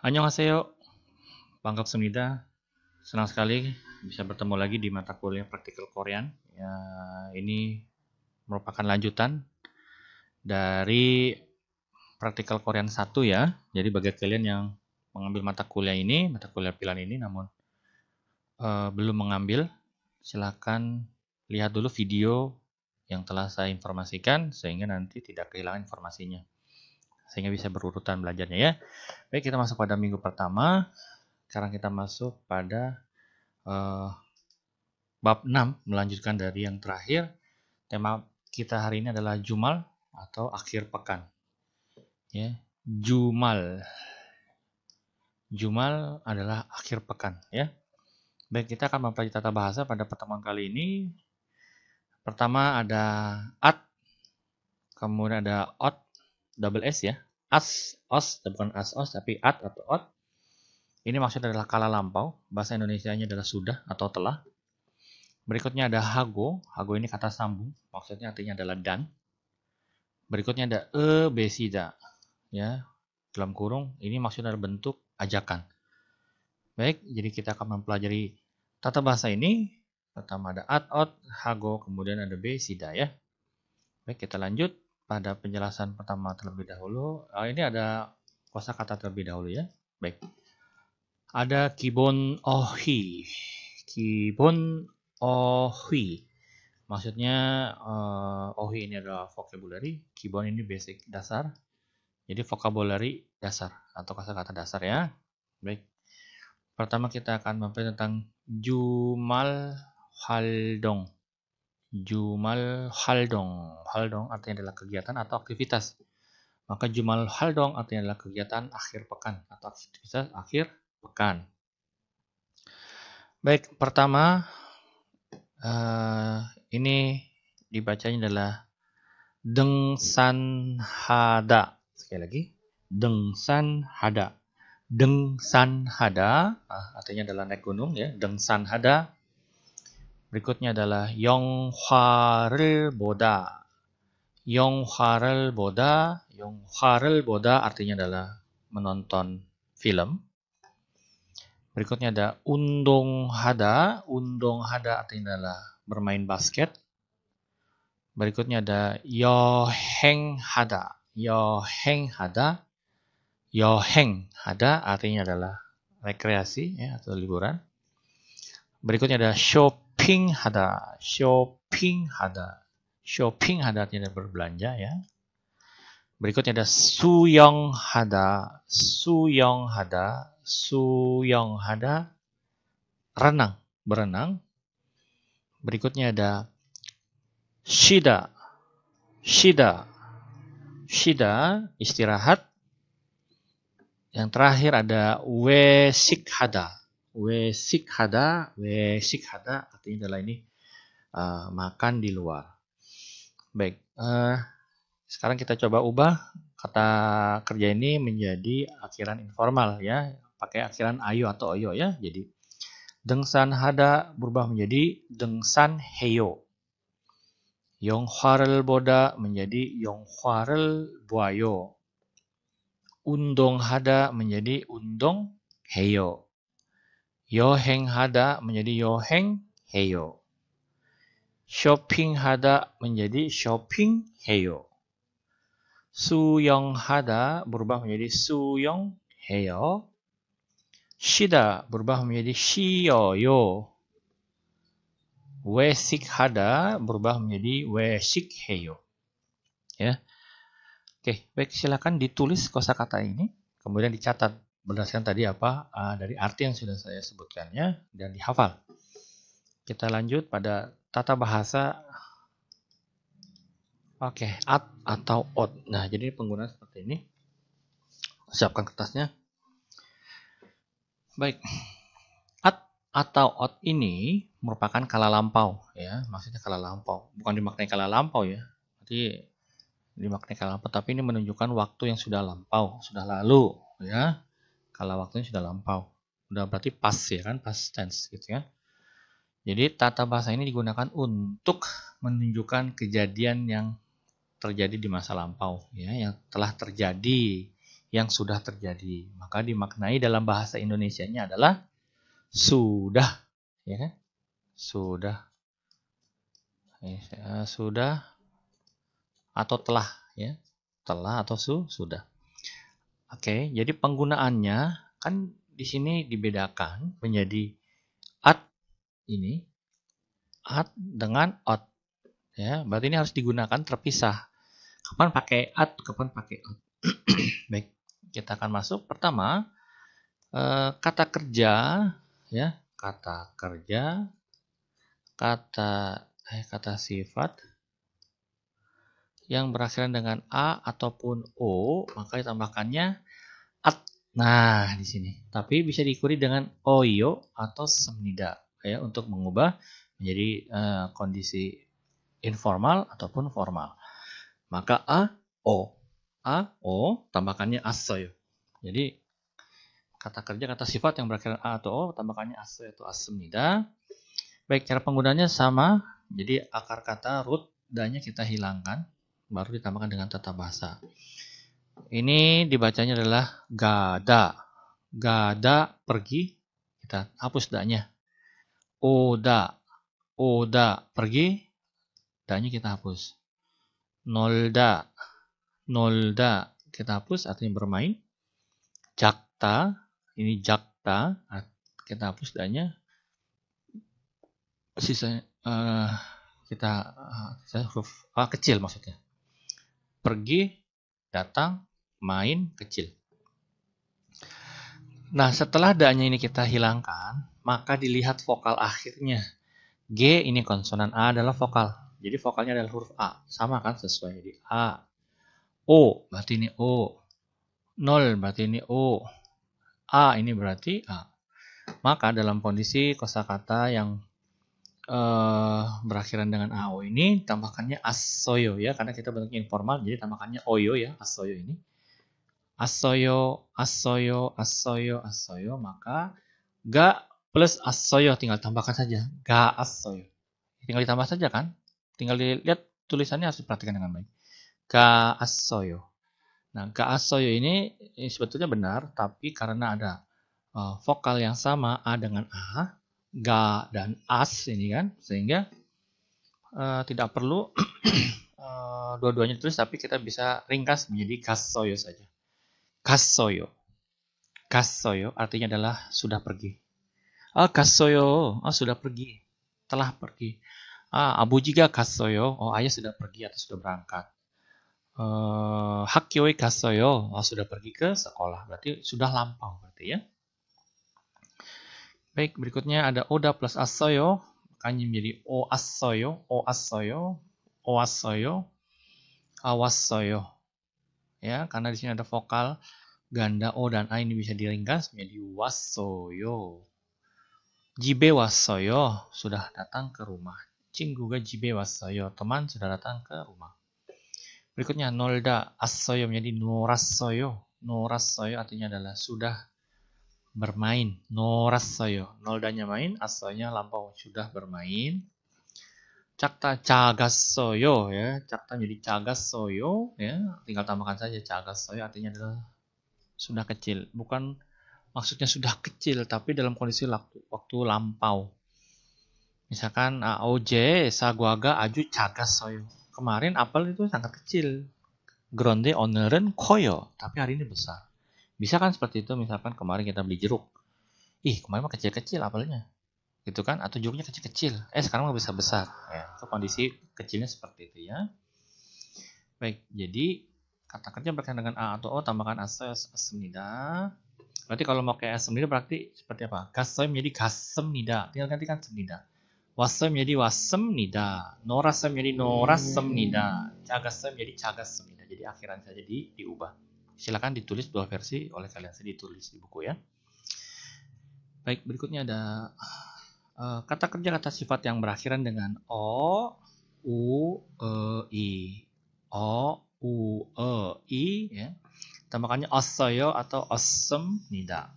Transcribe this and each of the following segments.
Annyeonghaseyo, Bangkok Semida. Senang sekali bisa bertemu lagi di mata kuliah Praktikal Korean. Ya, ini merupakan lanjutan dari Praktikal Korean 1 ya. Jadi bagi kalian yang mengambil mata kuliah ini, mata kuliah pilihan ini, namun belum mengambil, silakan lihat dulu video yang telah saya informasikan sehingga nanti tidak kehilangan informasinya. Sehingga bisa berurutan belajarnya ya. Baik, kita masuk pada minggu pertama. Sekarang kita masuk pada bab 6, melanjutkan dari yang terakhir. Tema kita hari ini adalah Jumal atau akhir pekan. Ya, Jumal. Jumal adalah akhir pekan ya. Baik, kita akan mempelajari tata bahasa pada pertemuan kali ini. Pertama ada at, kemudian ada ot, double s ya. As, os, bukan as, os, tapi at atau ot. Ini maksudnya adalah kala lampau. Bahasa Indonesianya adalah sudah atau telah. Berikutnya ada hago. Hago ini kata sambung. Maksudnya artinya adalah dan. Berikutnya ada besida. Ya, dalam kurung. Ini maksudnya adalah bentuk ajakan. Baik, jadi kita akan mempelajari tata bahasa ini. Pertama ada at, ot, hago, kemudian ada besida ya. Baik, kita lanjut pada penjelasan pertama terlebih dahulu. Ini ada kosakata terlebih dahulu ya. Baik. Ada kibon ohi. Kibon ohi. Maksudnya ohi ini adalah vocabulary, kibon ini basic dasar. Jadi vocabulary dasar atau kosakata dasar ya. Baik. Pertama kita akan mempelajari tentang jumal haldong. Jumal haldong. Haldong artinya adalah kegiatan atau aktivitas. Maka jumal haldong artinya adalah kegiatan akhir pekan atau aktivitas akhir pekan. Baik, pertama ini dibacanya adalah Dengsan hada. Sekali lagi, Dengsan hada. Dengsan hada artinya adalah naik gunung ya. Dengsan hada. Berikutnya adalah Yonghwareul boda. Yonghwareul boda. Yonghwareul boda artinya adalah menonton film. Berikutnya ada undong hada. Undong hada artinya adalah bermain basket. Berikutnya ada yoheng hada. Yoheng hada. Yoheng hada artinya adalah rekreasi ya, atau liburan. Berikutnya ada shopping hada. Shopping hada. Shopping hada artinya berbelanja ya. Berikutnya ada suyong hada. Suyong hada. Suyong hada. Renang. Berenang. Berikutnya ada shida. Shida. Shida, istirahat. Yang terakhir ada wesikhada. Wesikhada. Wesikhada artinya adalah ini makan di luar. Baik. Sekarang kita coba ubah kata kerja ini menjadi akhiran informal ya. Pakai akhiran ayo atau oyo ya. Jadi dengsan hada berubah menjadi dengsan heyo. Yonghwareul boda menjadi yonghwareul boayo. Undong hada menjadi undong heyo. Yoheng hada menjadi yoheng heyo. Shopping hada menjadi shopping heyo. Suyong hada berubah menjadi suyong heyo. Shida berubah menjadi shiyoyo. Wesik hada berubah menjadi wesik heyo. Ya. Oke, baik, silakan ditulis kosakata ini, kemudian dicatat berdasarkan tadi apa dari arti yang sudah saya sebutkannya dan dihafal. Kita lanjut pada tata bahasa. Oke, at atau ot. Nah, jadi penggunaan seperti ini. Siapkan kertasnya. Baik. At atau ot ini merupakan kala lampau ya, maksudnya kala lampau. Bukan dimaknai kala lampau ya. Jadi dimaknai kala lampau, tapi ini menunjukkan waktu yang sudah lampau, sudah lalu ya. Kala waktunya sudah lampau. Udah berarti past ya kan, past tense gitu ya. Jadi tata bahasa ini digunakan untuk menunjukkan kejadian yang terjadi di masa lampau ya, yang telah terjadi, yang sudah terjadi. Maka dimaknai dalam bahasa Indonesianya adalah sudah, ya kan? Sudah, sudah atau telah, ya, telah atau sudah. Oke, jadi penggunaannya kan di sini dibedakan menjadi at ini, at dengan ot, ya. Berarti ini harus digunakan terpisah. Kapan pakai at, kapan pakai ot. Baik, kita akan masuk. Pertama, kata kerja, ya, kata kerja, kata sifat yang berakhiran dengan a ataupun o, maka ditambahkannya at. Nah, di sini. Tapi bisa diikuti dengan oyo atau semnida, ya, untuk mengubah menjadi kondisi informal ataupun formal. Maka a, o, tambahkannya asoyo. Jadi kata kerja, kata sifat yang berakhiran a atau o, tambahkannya asoyo atau asemnida. Baik, cara penggunaannya sama. Jadi akar kata root da-nya kita hilangkan, baru ditambahkan dengan tata bahasa. Ini dibacanya adalah gada. Gada pergi, kita hapus da-nya. Oda, oda pergi, da-nya kita hapus. Nolda, nolda kita hapus, artinya bermain. Jakta, ini jakta, kita hapus da-nya. Sisanya kita huruf A kecil maksudnya. Pergi, datang, main, kecil. Nah, setelah da-nya ini kita hilangkan, maka dilihat vokal akhirnya. G ini konsonan, A adalah vokal. Jadi vokalnya adalah huruf A. Sama kan, sesuai. Jadi A. O berarti ini O. Nol berarti ini O. A ini berarti A. Maka dalam kondisi kosakata yang berakhiran dengan AO ini, tambahkannya asoyo, ya, karena kita bentuknya informal, jadi tambahkannya oyo, ya, asoyo ini. Asoyo, asoyo, asoyo, asoyo, maka ga plus asoyo tinggal tambahkan saja. Ga asoyo. Tinggal ditambah saja kan? Tinggal dilihat tulisannya, harus diperhatikan dengan baik. Ga asoyo. Nah, ga asoyo ini sebetulnya benar, tapi karena ada vokal yang sama A dengan A, ga dan as ini kan, sehingga tidak perlu dua-duanya ditulis, tapi kita bisa ringkas menjadi kasoyo saja. Kasoyo. Kasoyo artinya adalah sudah pergi. Kasoyo, sudah pergi. Telah pergi. Abu jiga kasoyo, ayah sudah pergi atau sudah berangkat. Hakyoi kasoyo, sudah pergi ke sekolah. Berarti sudah lampau berarti, ya. Baik, berikutnya ada oda plus asoyo, makanya menjadi o asoyo, o asoyo, o asoyo, awasoyo. Ya, karena di sini ada vokal ganda o dan a, ini bisa diringkas menjadi wasoyo. Jibe wasoyo, sudah datang ke rumah. Cingguga jibe wasoyo, teman sudah datang ke rumah. Berikutnya nolda asoyo menjadi norasoyo. Norasoyo artinya adalah sudah bermain. Norasoyo, noldanya main, asoyonya lampau, sudah bermain. Cakta cagasoyo, ya, cakta menjadi cagasoyo, ya, tinggal tambahkan saja cagasoyo, artinya adalah sudah kecil. Bukan maksudnya sudah kecil, tapi dalam kondisi waktu lampau. Misalkan AOJ saguaga aju cagasoyo, kemarin apel itu sangat kecil. Gronde oneren koyo, tapi hari ini besar. Bisa kan seperti itu, misalkan kemarin kita beli jeruk. Kemarin mah kecil-kecil apelnya. Gitu kan? Atau jeruknya kecil-kecil. Sekarang mah besar-besar. Ya, itu kondisi kecilnya seperti itu, ya. Baik, jadi kata kerja berkaitan dengan A atau O, tambahkan asemnida. Berarti kalau mau kayak asemnida berarti seperti apa? Kasoy menjadi kasemnida. Tinggal gantikan semnida. Wasoy menjadi wasemnida. Norasoy menjadi norasemnida. Cagasoy menjadi cagasemnida. Jadi akhiran saja diubah. Silakan ditulis dua versi oleh kalian sendiri, ditulis di buku, ya. Baik, berikutnya ada kata kerja kata sifat yang berakhiran dengan o, u, i. O, u, i, ya. Tambahkannya asoyo atau asemnida.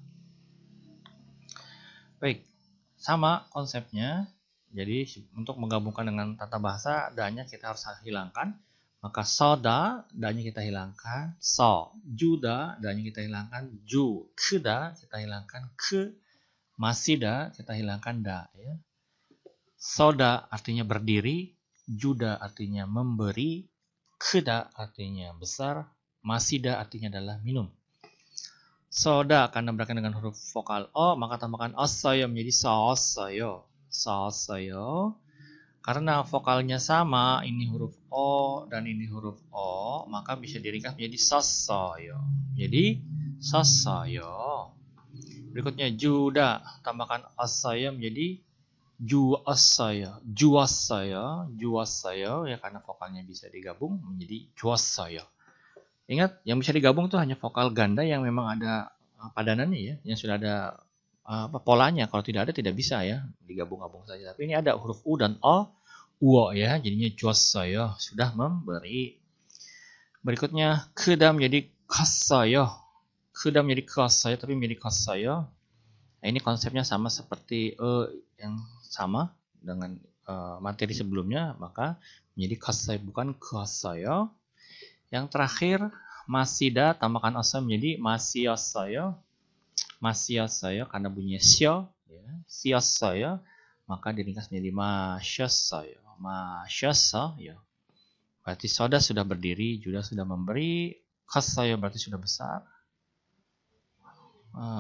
Baik, sama konsepnya. Jadi untuk menggabungkan dengan tata bahasa, da-nya kita harus hilangkan. Maka soda, da-nya kita hilangkan. So. Juda, da-nya kita hilangkan. Ju. Keda, kita hilangkan. Ke. Masida, kita hilangkan da. Ya. Soda artinya berdiri. Juda artinya memberi. Keda artinya besar. Masida artinya adalah minum. Soda karena berakhir dengan huruf vokal O, maka tambahkan osoyo menjadi sosoyo. Sosoyo. Karena vokalnya sama, ini huruf O dan ini huruf O, maka bisa diringkas menjadi sosoyo. Jadi sosoyo. Berikutnya juda, tambahkan osoyo menjadi juosoyo. Juosoyo, juosoyo ya karena vokalnya bisa digabung menjadi juosoyo. Ingat, yang bisa digabung tuh hanya vokal ganda yang memang ada padanannya ya, yang sudah ada polanya. Kalau tidak ada tidak bisa ya digabung-gabung saja. Tapi ini ada huruf U dan O, uo ya, jadinya juosoyo, sudah memberi. Berikutnya keda menjadi kasoyo. Keda menjadi kasoyo tapi menjadi kasoyo. Nah, ini konsepnya sama seperti yang sama dengan materi sebelumnya, maka menjadi kasoyo bukan kasoyo. Yang terakhir masida, tambahkan oso menjadi masiosoyo. Masiosoyo karena bunyinya sio, ya. Siosoyo, maka diringkas menjadi masyosoyo. Masyosoyo. Berarti soda sudah berdiri, juda sudah memberi, kasoyo berarti sudah besar.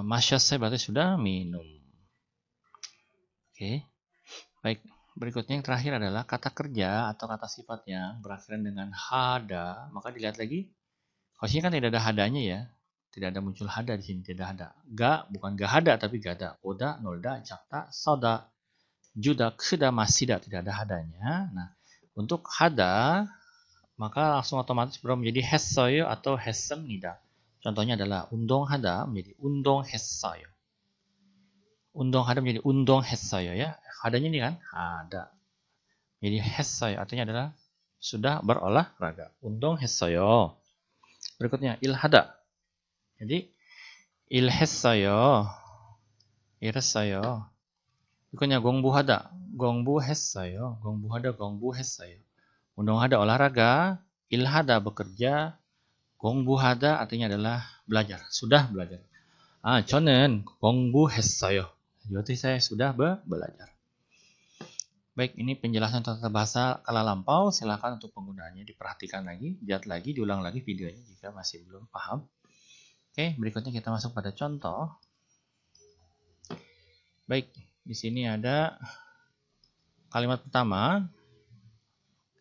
Masyosoyo berarti sudah minum. Oke. Baik, berikutnya yang terakhir adalah kata kerja atau kata sifat yang berakhiran dengan hada. Maka dilihat lagi. Kalau sini kan tidak ada hadanya ya. Tidak ada muncul hada di sini, tidak ada. Ga bukan gahada tapi gada. Oda, nolda, jakta, soda, juda, keda, masida tidak ada hadanya. Nah, untuk hada maka langsung otomatis berubah menjadi hessoyo atau hessemnida. Contohnya adalah undong hada menjadi undong hessoyo. Undong hada menjadi undong hessoyo ya. Hadanya ini kan hada. Jadi hessoyo artinya adalah sudah berolahraga. Undong hessoyo. Berikutnya ilhada. Jadi ilhessoyo. Ilhessoyo. Berikutnya gongbu hada. Gongbu hessoyo. Gongbu hada, gongbu hessoyo. Undong hada olahraga. Ilhada bekerja. Gongbu hada artinya adalah belajar. Sudah belajar. 저는 공부했어요. Berarti saya sudah belajar. Baik, ini penjelasan tata bahasa kala lampau. Silakan untuk penggunaannya diperhatikan lagi, lihat lagi, diulang lagi videonya jika masih belum paham. Oke, berikutnya kita masuk pada contoh. Baik, di sini ada kalimat pertama.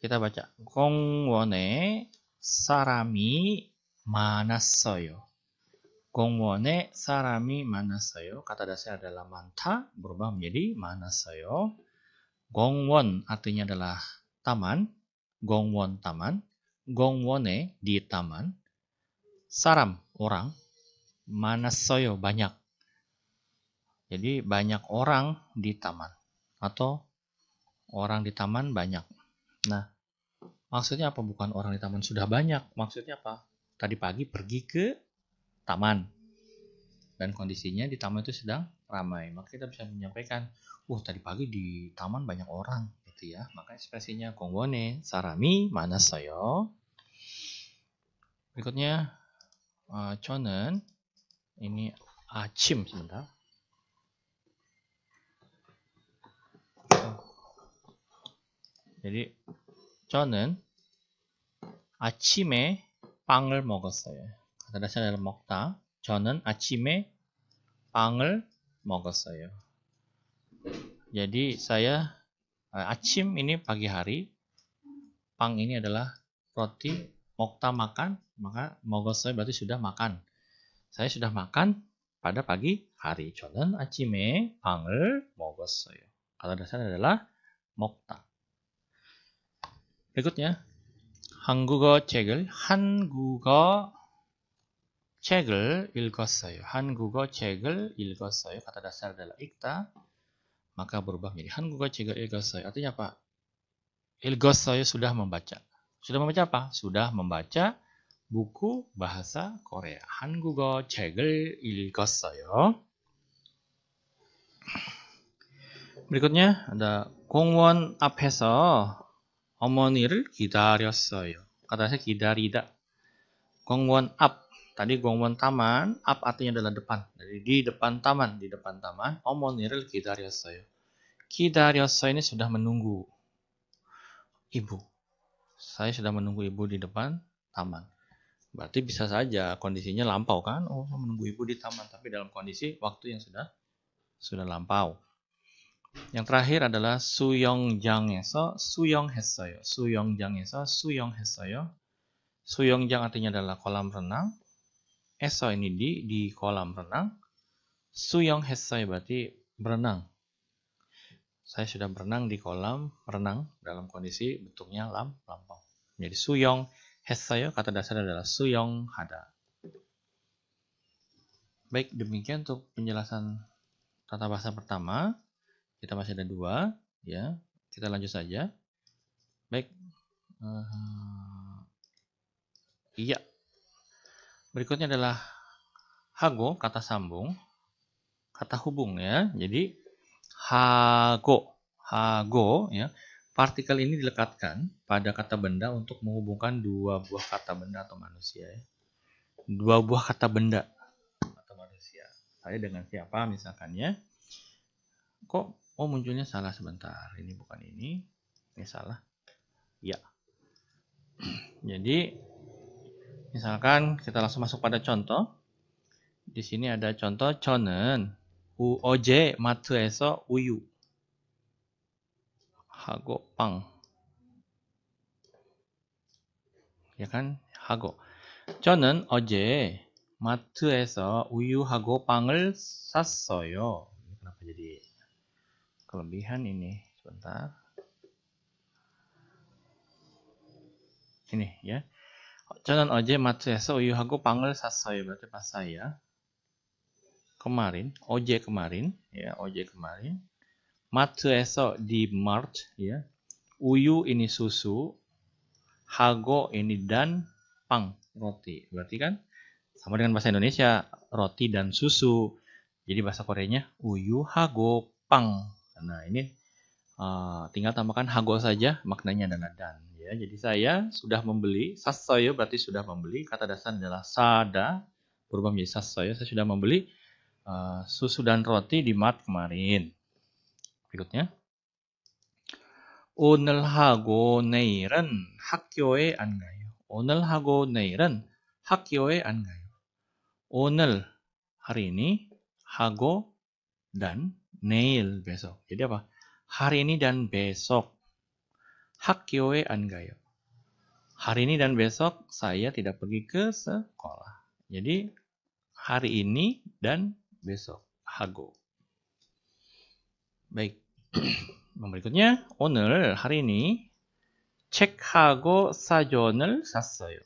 Kita baca. 공원에 사람이 많았어요. 공원에 사람이 많았어요. Kata dasar adalah 많다, berubah menjadi 많았어요. 공원 artinya adalah taman. 공원 taman. 공원에 di taman. 사람 orang. 많았어요 banyak. Jadi banyak orang di taman. Atau orang di taman banyak. Nah, maksudnya apa? Bukan orang di taman sudah banyak. Maksudnya apa? Tadi pagi pergi ke taman. Dan kondisinya di taman itu sedang ramai. Maka kita bisa menyampaikan, tadi pagi di taman banyak orang. Gitu ya. Maka ekspresinya 공원에 사람이 많았어요. Berikutnya, 저는 ini 아침 sebentar. jadi 저는 아침에 빵을 먹었어요. kata dasar adalah 먹다. 저는 아침에 빵을 먹었어요. Jadi saya 아침 ini pagi hari, 빵 ini adalah roti, 먹다 makan, maka 먹었어요 berarti sudah makan. Saya sudah makan pada pagi hari. 저는 아침에 빵을 먹었어요. kata dasar adalah 먹다. berikutnya 한국어 책을 읽었어요. 한국어 책을 읽었어요. kata dasar adalah 읽다. Maka berubah menjadi 한국어 책을 읽었어요. Artinya apa? 읽었어요 sudah membaca. Sudah membaca apa? Sudah membaca buku bahasa Korea. 한국어 책을 읽었어요. berikutnya ada 공원 앞에서 어머니를 기다렸어요. kata saya 기다리다. 공원 앞. Tadi 공원 taman, 앞 artinya adalah depan. Jadi di depan taman, 어머니를 기다렸어요. 기다렸어요 ini sudah menunggu ibu. Saya sudah menunggu ibu di depan taman. Berarti bisa saja kondisinya lampau kan? Oh, saya menunggu ibu di taman, tapi dalam kondisi waktu yang sudah lampau. Yang terakhir adalah 수영장에서 수영했어요. 수영장에서 수영했어요. 수영장 artinya adalah kolam renang. Eso ini di kolam renang. 수영했어요 berarti berenang. Saya sudah berenang di kolam renang dalam kondisi bentuknya lampau. Jadi 수영했어요 kata dasar adalah 수영하다. Baik, demikian untuk penjelasan tata bahasa pertama. Kita masih ada 2, ya. Kita lanjut saja. Baik. Iya. Berikutnya adalah hago, kata sambung, kata hubung ya. Jadi hago ya. Partikel ini dilekatkan pada kata benda untuk menghubungkan 2 buah kata benda atau manusia ya. 2 buah kata benda atau manusia. Saya dengan siapa misalkan ya. Kok munculnya salah sebentar. Ini bukan ini. Ini salah. Ya. Jadi misalkan kita langsung masuk pada contoh. Di sini ada contoh 저는 어제 마트에서 우유 하고 빵. Ya kan? 하고. 저는 어제 마트에서 우유하고 빵을 샀어요. Kenapa jadi kelebihan ini? Sebentar. Ini ya. 저는 어제 마트에서 우유하고 빵을 샀어요. Berarti pas saya kemarin, 어제 kemarin, ya, 어제 kemarin. 마트에서 di mart, ya. 우유 ini susu, hago ini dan, pang roti. Berarti kan sama dengan bahasa Indonesia, roti dan susu. Jadi bahasa Koreanya uyu, hago, pang. Nah ini tinggal tambahkan hago saja, maknanya adalah dan. Ya, jadi saya sudah membeli, 샀어요 berarti sudah membeli. Kata dasar adalah sada, berubah menjadi 샀어요. Saya sudah membeli susu dan roti di mart kemarin. Berikutnya. 오늘하고 내일은 학교에 안 가요. 오늘하고 내일은 학교에 안 가요. 오늘 hari ini, hago dan neil besok. Jadi apa? Hari ini dan besok. 학교에 안 가요. Hari ini dan besok saya tidak pergi ke sekolah. Jadi hari ini dan besok. hago. Baik. Berikutnya, 오늘 hari ini 책하고 사전을 샀어요.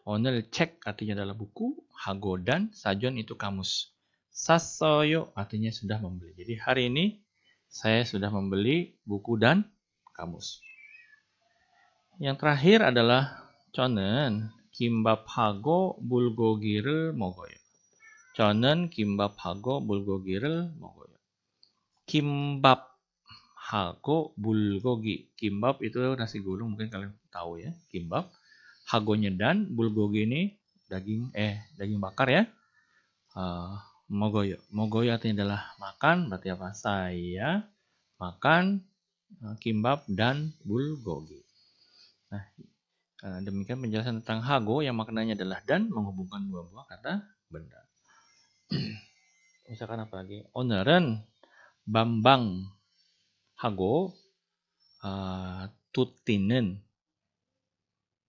오늘 책 artinya adalah buku, hago dan sajon itu kamus. 샀어요 artinya sudah membeli. Jadi hari ini saya sudah membeli buku dan kamus. Yang terakhir adalah 저는 김밥하고 bulgogi를 먹어요. 저는 김밥하고 bulgogi를 먹어요. 김밥하고 bulgogi. Kimbap itu nasi gulung, mungkin kalian tahu ya. Kimbap. Hagonya dan, bulgogi ini daging bakar ya. Mogoyo. Mogoyo artinya adalah makan, berarti apa? Saya makan kimbap dan bulgogi. Nah, demikian penjelasan tentang hago yang maknanya adalah dan, menghubungkan 2 buah kata benda. Misalkan apa lagi? 오늘은 Bambang 하고 Tuti는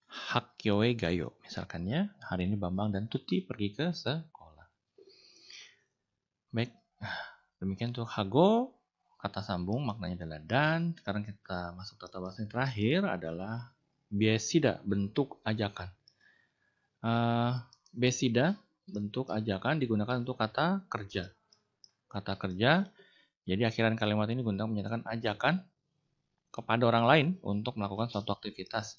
학교에 가요. Misalkan ya, hari ini Bambang dan Tuti pergi ke sekolah. Baik, demikian untuk hago, kata sambung maknanya adalah dan. Sekarang kita masuk tata bahasa yang terakhir adalah besida, bentuk ajakan. Besida, bentuk ajakan digunakan untuk kata kerja. Kata kerja, jadi akhiran kalimat ini digunakan menyatakan ajakan kepada orang lain untuk melakukan suatu aktivitas.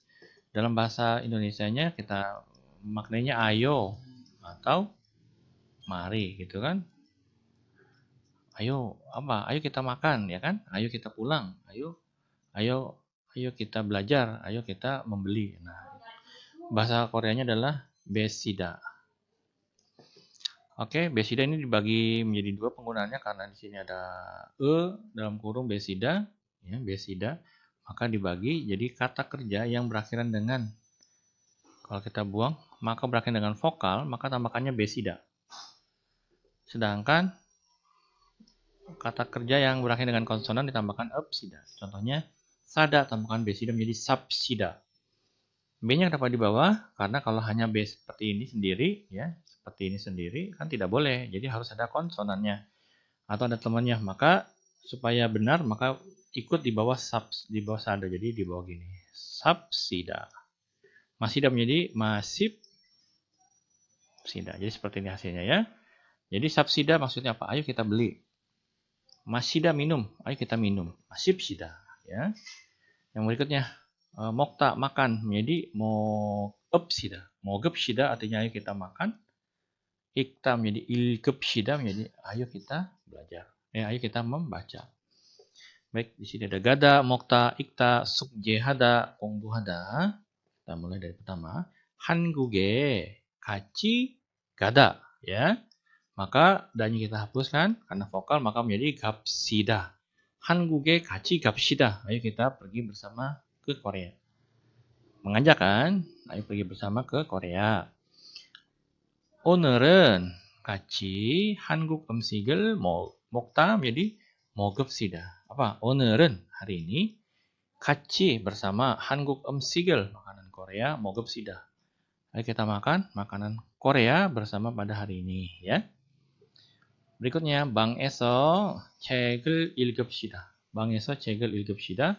Dalam bahasa Indonesianya kita maknanya ayo atau mari gitu kan. Ayo apa? Ayo kita makan ya kan? Ayo kita pulang. Ayo kita belajar. Ayo kita membeli. Nah, bahasa Koreanya adalah besida. Oke, besida ini dibagi menjadi dua penggunaannya karena di sini ada dalam kurung besida, ya, besida, maka dibagi jadi kata kerja yang berakhiran dengan, kalau kita buang, maka berakhiran dengan vokal, maka tambahkannya besida. Sedangkan kata kerja yang berakhiran dengan konsonan ditambahkan epsida. Contohnya, sada tambahkan besida menjadi sapsida. B-nya kenapa di bawah? Karena kalau hanya B seperti ini sendiri, ya, seperti ini sendiri, kan tidak boleh. Jadi harus ada konsonannya atau ada temannya. Maka supaya benar, maka ikut di bawah sada. Jadi di bawah gini, sapsida. Masida menjadi masip sida. Jadi seperti ini hasilnya ya. Jadi sapsida maksudnya apa? Ayo kita beli. Masida minum, ayo kita minum. Masip sida, ya. Yang berikutnya, mokta makan menjadi mogepsida. Mogepsida artinya ayo kita makan. Ikta menjadi ilgepsida menjadi ayo kita belajar. Ayo kita membaca. Baik, di sini ada gada, mokta, ikta, sukjehada, 공부하다. Kita mulai dari pertama. 한국에 같이 가다, ya. Maka danya kita hapuskan karena vokal maka menjadi 갑시다. 한국에 같이 갑시다. Ayo kita pergi bersama ke Korea. Mengajak kan? Ayo pergi bersama ke Korea. 오늘은 같이 한국 음식을 먹다 menjadi 먹읍시다. Apa? 오늘은 hari ini 같이 bersama 한국 음식을 makanan Korea 먹읍시다. Ayo kita makan makanan Korea bersama pada hari ini, ya. berikutnya 방에서 책을 읽읍시다. 방에서 책을 읽읍시다.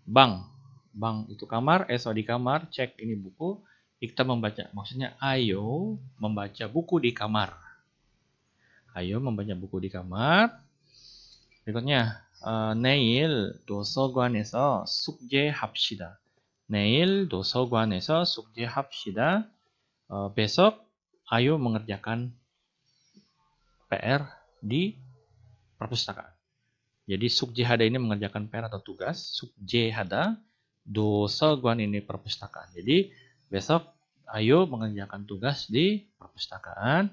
Bang itu kamar, eso di kamar, cek ini buku, ikta membaca. Maksudnya ayo membaca buku di kamar. Ayo membaca buku di kamar. berikutnya 내일 도서관에서 숙제합시다. 내일 도서관에서 숙제합시다. Besok ayo mengerjakan PR di perpustakaan. Jadi sukjehada ini mengerjakan PR atau tugas, sukjehada, dosoguan ini perpustakaan. Jadi besok ayo mengerjakan tugas di perpustakaan.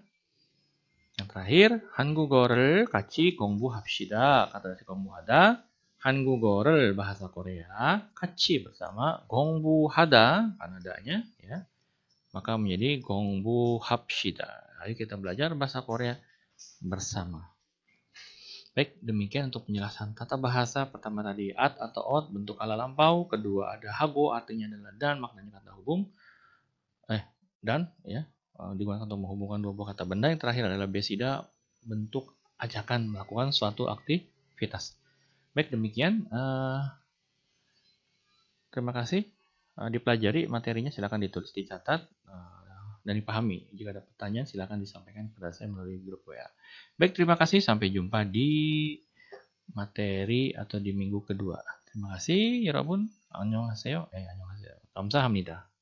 Yang terakhir, 한국어를 같이 공부합시다. Kata dari 공부하다, 한국어를 bahasa Korea, 같이 bersama, 공부하다 karena adanya, ya. Maka menjadi 공부합시다. Ayo kita belajar bahasa Korea bersama. Baik, demikian untuk penjelasan tata bahasa. Pertama tadi at atau ot, bentuk ala lampau. Kedua ada hago, artinya adalah dan, maknanya kata hubung. Dan, ya, digunakan untuk menghubungkan dua buah kata benda. Yang terakhir adalah besida, bentuk ajakan melakukan suatu aktivitas. Baik, demikian. Terima kasih. Dipelajari materinya, silakan ditulis, dicatat, dan dipahami. Jika ada pertanyaan, silakan disampaikan kepada saya melalui grup WA. Baik, terima kasih. Sampai jumpa di materi atau di minggu kedua. Terima kasih. 여러분, 안녕하세요. 안녕하세요. 감사합니다.